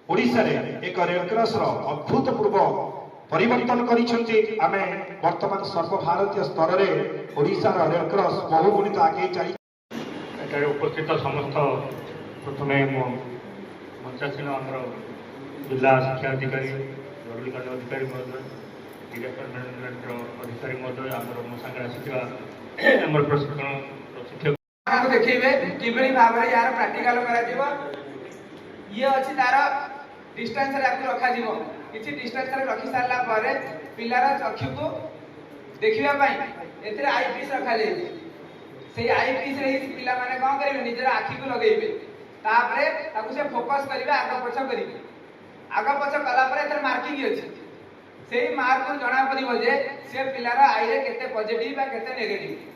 ओडिशा रे एक रेडक्रॉस अभूतपूर्व परिवर्तन करिसेंती। आमे वर्तमान सर्वभारतीय स्तर रे ओडिशा रो रेडक्रॉस बहुगुणित आगे चली। एटारे उपस्थित समस्त प्रथमे मंचासीन आमर जिला शिक्षा अधिकारी जरुरीकालीन अधिकारी महोदय डिरेक्टर मैनेजमेंट अधिकारी महोदय आमर मो संगे आसीथिबा आमर प्रशिक्षण देखिए किभଳି भाବରେ यार प्रैक्टिकल करा जीवो। ये अछि तार डिस्टेंस रे आपको रखा जीवो। किछि डिस्टेंस रे रखि सारला परे पिलार चक्षु को देखिबा पई एतरे आई पीस रखा जाय। सेही आई पीस रे ही पिला माने कोन करिवे निजर आखि को लगेइबे। तापरे ताकू से फोकस करिवे आगा पछ करिवे। आगा पछ कला परे एतरे मार्किंग अछि। सेही मार्क को जणा परिबो जे से पिलार आई रे केते पॉजिटिव बा केते नेगेटिव।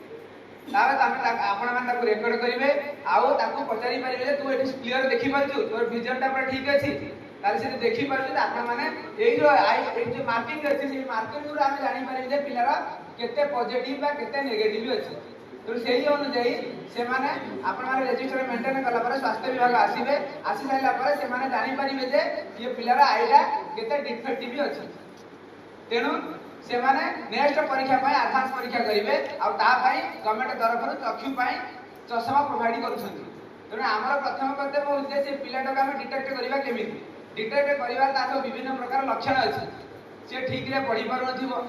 तारे तमे आपण मान ताकू रेकॉर्ड करिवे आउ ताकू पचारि परिबे जे तू एठी क्लियर देखि पारछु तोर विजन ता पर ठीक अछि। तारे से देखि पारछु आपण माने एई जो आई एई जो मार्किंग अछि से मार्किंग गुरा हम जानि पारिबे जे पिलार केते पॉजिटिव बा केते नेगेटिव अछि। तो सेही अनुसार से माने आपण माने रजिस्टर मेंटेन कला पर स्वास्थ्य विभाग आसीबे। आसी साइला पर से माने जानि पारिबे जे ये पिलार आइला केते डिफेक्टिव अछि। तेनु से माने नेक्स्ट परीक्षा पाई एडवांस परीक्षा करिवे आ ता पाई गवर्नमेंट तरफ चक्षु पाई चश्मा प्रोवाइड करूछंती। तेनु हमर प्रथम कर्तव्य होते से पिलाटा हम डिटेक्ट करिवा केमिति। डिटेक्ट करिवा ताको विभिन्न प्रकार लक्षण अछि। से ठीक रे पढि पारु नथिबो।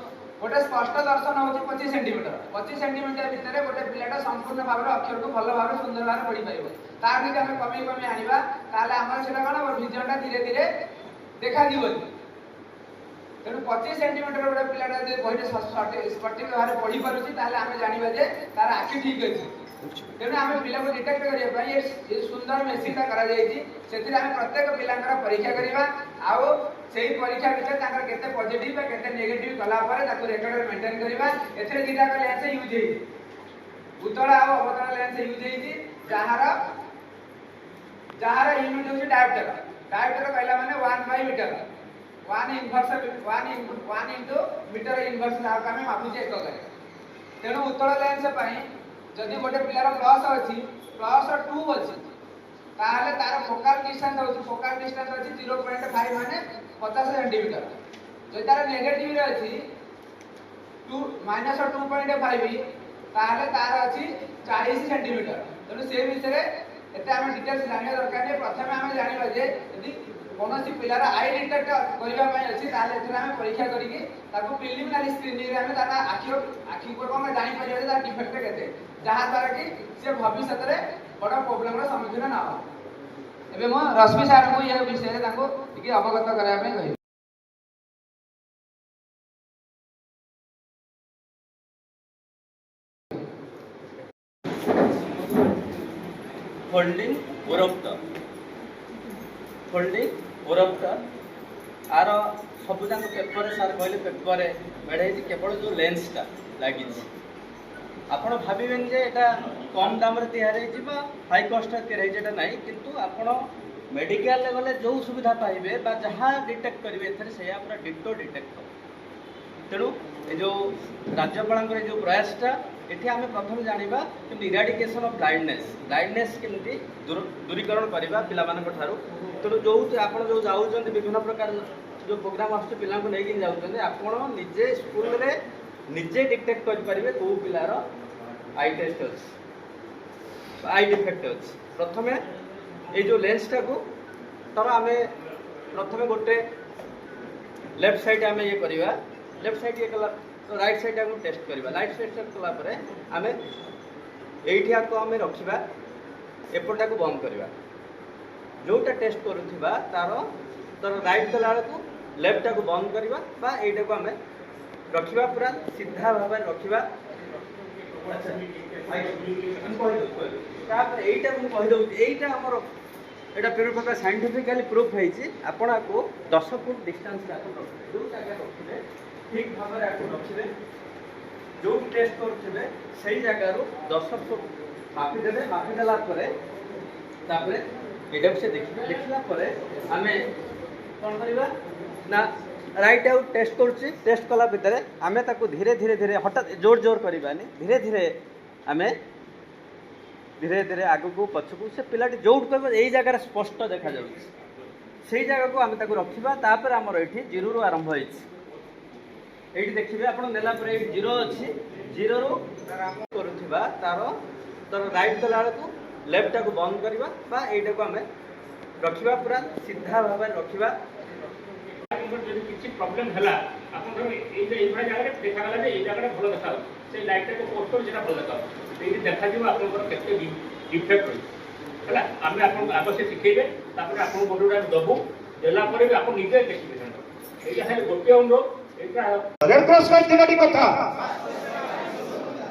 गोटे स्पष्ट दर्शन होछि 25 सेंटीमीटर 25 सेंटीमीटर भितरे गोटे पिलाटा संपूर्ण भाव अक्षर को भल भाव सुंदर भाव पढि पाइबो। तार भी हम कमी कमी आनिबा ताले हमर सेटा कोन विजनटा धीरे धीरे देखा दिबो। तेणु 25 सेंटीमीटर गोटे पिलाटा जे बहिटे स्पष्ट भाव पढ़ी पारुछि ताले आमे जानिबा जे तार आखि ठीक अछि। तेणु आमे पिला को डिटेक्ट करिया पई ये सुंदर मेसिनटा करा जायछि। सेथिरे आमे प्रत्येक पिलांकर परीक्षा करिबा आउ सेही परीक्षा भितर तांकर केते पॉजिटिव बा केते नेगेटिव कला परे ताकू रेकॉर्ड मेंटेन करिबा। एथिरे दिटा का लेंस यूज हेइ उतळा आ अवतरण लेंस यूज हेइ जहार यूनिट होछि डायोप्टर। डायोप्टर कहला माने 1/, मीटर 1 into मीटर इनवर्स नाम का मापु जे एक करे। तेणु उत्तल लेंस पई जदि गोटे पिलार प्लस अछि प्लस 2 अछि ताले तार फोकल डिस्टेंस अछि 0.5 माने 50 सेंटीमीटर। जदि तार नेगेटिव रे अछि -2.5 ताले तार अछि 40 सेंटीमीटर। तेणु से विषय एते हम डिटेल्स जानिया दरकार नै। प्रथमे हम जानिबा जे यदि कोनोसी पिलार आई डिटेक्ट करिबा पई अछि ताले एथरा हम परीक्षा करिके ताको प्रिलिमिनरी स्क्रीनिंग रे हम तारा आखि को हम जानि परिबे जे तार डिफेक्ट केते जहा द्वारा कि से भविष्य रे बड़ प्रॉब्लम रो सम्मुखीन ना हो। एबे म रश्मि सर को ये विषय रे ताको टिके अवगत कराया पई कहि। फोल्डिंग ओरप्टर आर सबुजाक पेपर सार कहले पेपर मेढ़े केवल जो लेंसटा लगी आपण भावें जे एटा कम दाम तैयारी हाई कस्ट तैयारी ना किंतु आपण मेडिकल गले जो सुविधा पाइबे जहाँ डिटेक्ट करेंगे एथरे से पूरा डिटो डिटेक्ट हो। तेणु ये जो राज्यपाल जो प्रयासटा ये आम प्रथम जाना कि इराडिकेशन ऑफ ब्लाइंडनेस केमती दूरीकरण करवा पिला। तेणु जो आप जो जाऊँ विभिन्न प्रकार जो प्रोग्राम आस पिला नहीं जाऊँ आप निजे स्कूल रे निजे डिटेक्ट करेंगे कौ पिलार आई टेस्ट अच्छी आई डिफेक्ट अच्छी। प्रथम ये जो लेंसटा को तर आम प्रथम गोटे लेफ्ट साइड आम ये करवा लेफ्ट साइड ये कला तो राइट साइड आम टेस्ट करवा। राइट साइड कलापर आम ये आम रखा एपटा को बंद करवा जोटा टेस्ट करुवा तार तर राइट कला को लेफ्टा को बंद करवा यटा को आम रखा पूरा सीधा भाव रखा। यहीटा मुझे यहीटा आमर यहाँ प्यूरिफायर साइंटिफिकली प्रूफ होती आपन को 10 फुट डिस्टेंस रखिए जो जगह रखिए ठीक भाव रखिए जो टेस्ट करुवे से जगार 10 फुट मापिदेवे मापिदेला यहाँ से देखिए देखला आम कौन करवा ना राइट आउट टेस्ट करुच्ची टेस्ट कला भितर आम धीरे धीरे धीरे हठात जोर जोर करवानी धीरे धीरे आम धीरे धीरे आग को पछकू से पिलाटी जो यही जगार स्पष्ट देखा ସେଇ ଜାଗାକୁ ଆମେ ତାକୁ ରଖିବା। ତାପରେ ଆମର ଏଠି ଜିରୋରୁ ଆରମ୍ଭ ହେଇଛି। ଏଇଠି ଦେଖିବେ ଆପଣ ନେଲା ପରେ ଏଇଠି ଜିରୋ ଅଛି, ଜିରୋରୁ କରୁଥିବା ତାର ରାଇଟ୍ କଲା ବେଳକୁ ଲେଫ୍ଟଟାକୁ ବନ୍ଦ କରିବା ବା ଏଇଟାକୁ ଆମେ ରଖିବା, ପୁରା ସିଧା ଭାବରେ ରଖିବା। ଆପଣଙ୍କର ଯଦି କିଛି ପ୍ରୋବ୍ଲେମ୍ ହେଲା ଆପଣଙ୍କର ଏଇଭଳିଆ ଜାଗାରେ ଦେଖାଗଲା ଯେ ଏଇ ଜାଗାଟା ଭଲ ଦେଖାଯାଉଛି, ସେଇ ଲାଇଟ୍ଟାକୁ ପୋଷ୍ଟ କରି ସେଇଟା ଭଲ ଦେଖାଯାଉଛି, ସେଇଠି ଦେଖାଯିବ ଆପଣଙ୍କର କେତେ ଡିଫେକ୍ଟ ରହିଛି ହେଲା। ଆମେ ଆପଣଙ୍କୁ ଆଗ ସେ ଶିଖେଇବେ, ତାପରେ ଆପଣଙ୍କୁ ଗୋଟେ ଗୋଟେ ଦେବୁ, ଦେଲା ପରେ ବି ଆପଣ ନିଜେ ଦେଖିବେ। ଏଇଟା ହେଲେ ଗୋଟିଏ ଅନୁରୋଧ। ଏଇଟା ରେଡ୍ କ୍ରସ୍ ପାଇଁ ତିନୋଟି କଥା,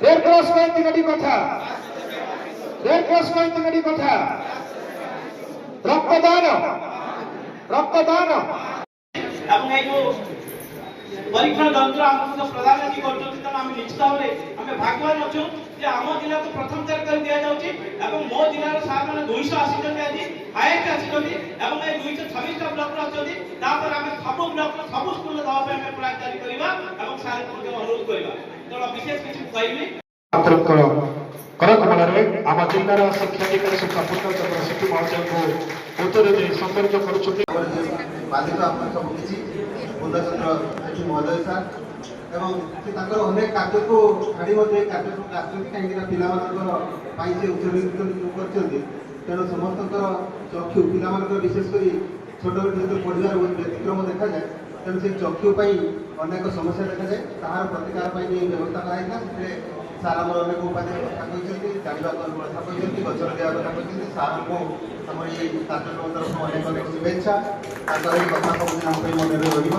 ରେଡ୍ କ୍ରସ୍ ପାଇଁ ତିନୋଟି କଥା, ରେଡ୍ କ୍ରସ୍ ପାଇଁ ତିନୋଟି କଥା। ରକ୍ତଦାନ, ରକ୍ତଦାନ এবং এই যে পরীক্ষণ যন্ত্র আমাকে প্রদান আଜି করছেন, তেমন আমি নিশ্চিত ভাবে আমি ভাগ্যবান অছু যে আমার জেলা তো প্রথম তারিখ করে দিয়া যাচ্ছে এবং মো জেলার সার মানে 280 জন আজ হাইয়েস্ট আসিଛନ୍ତି এবং এই 226টা ব্লক আসଛନ୍ତି। তারপরে আমি সবু ব্লক সবু স্কুল দেওয়া ପାଇଁ ଆମେ ପ୍ଲାନ୍ ଜାରି କରିବା ଏବଂ ସାରଙ୍କୁ ମଧ୍ୟ ଅନୁରୋଧ କରିବା। ତେଣୁ ବିଶେଷ କିଛି କହିବି କରକମଳରେ ଆମ ଜିଲ୍ଲାର ଶିକ୍ଷାଧିକାରୀ ପ୍ରଫୁଲ୍ଲ ଚନ୍ଦ୍ର ସେଠୀ ମହୋଦୟଙ୍କୁ ଉତ୍ତର ଦେଇ ସମ୍ପର୍କ କରୁଛନ୍ତି। ମାଲିକ ଆପଣ ସବୁ କିଛି ପୂର୍ଣ୍ଣଚନ୍ଦ୍ର ସେଠୀ ମହୋଦୟ ସାର୍ ଏବଂ ସେ ତାଙ୍କର ଅନେକ କାର୍ଯ୍ୟକୁ ଛାଡ଼ି ମଧ୍ୟ ଏ କାର୍ଯ୍ୟକୁ ଆସୁଛନ୍ତି, କାହିଁକିନା ପିଲାମାନଙ୍କର ପାଇଁ ସେ ଉଚ୍ଚ ନିଯୁକ୍ତି କରିଛନ୍ତି। ତେଣୁ ସମସ୍ତଙ୍କର ଚକ୍ଷୁ ପିଲାମାନଙ୍କର ବିଶେଷ କରି ଛୋଟବେଳୁ ଯେତେବେଳେ ପଢ଼ିବାର ବ୍ୟତିକ୍ରମ ଦେଖାଯାଏ, ତେଣୁ ସେ ଚକ୍ଷୁ ପାଇଁ ଅନେକ ସମସ୍ୟା ଦେଖାଯାଏ। ତାହାର ପ୍ରତିକାର ପାଇଁ ବ୍ୟବସ୍ଥା କରାଯାଇଥିଲା। ସେଥିରେ ସାର୍ ଆମର ଅନେକ ଉପାୟରେ କଥା କହିଛନ୍ତି, ଜାଣିବାକୁ କଥା କହିଛନ୍ତି, ଗଛ ଲଗାଇବା କଥା କହିଛନ୍ତି। ସାର୍ଙ୍କୁ ଆମର ଏଇ କାର୍ଯ୍ୟକ୍ରମ ତରଫରୁ ଅନେକ ଅନେକ ଶୁଭେଚ୍ଛା। ତାଙ୍କର ଏଇ କଥା ସବୁଦିନ ଆମ ପାଇଁ ମନରେ ରହିବ।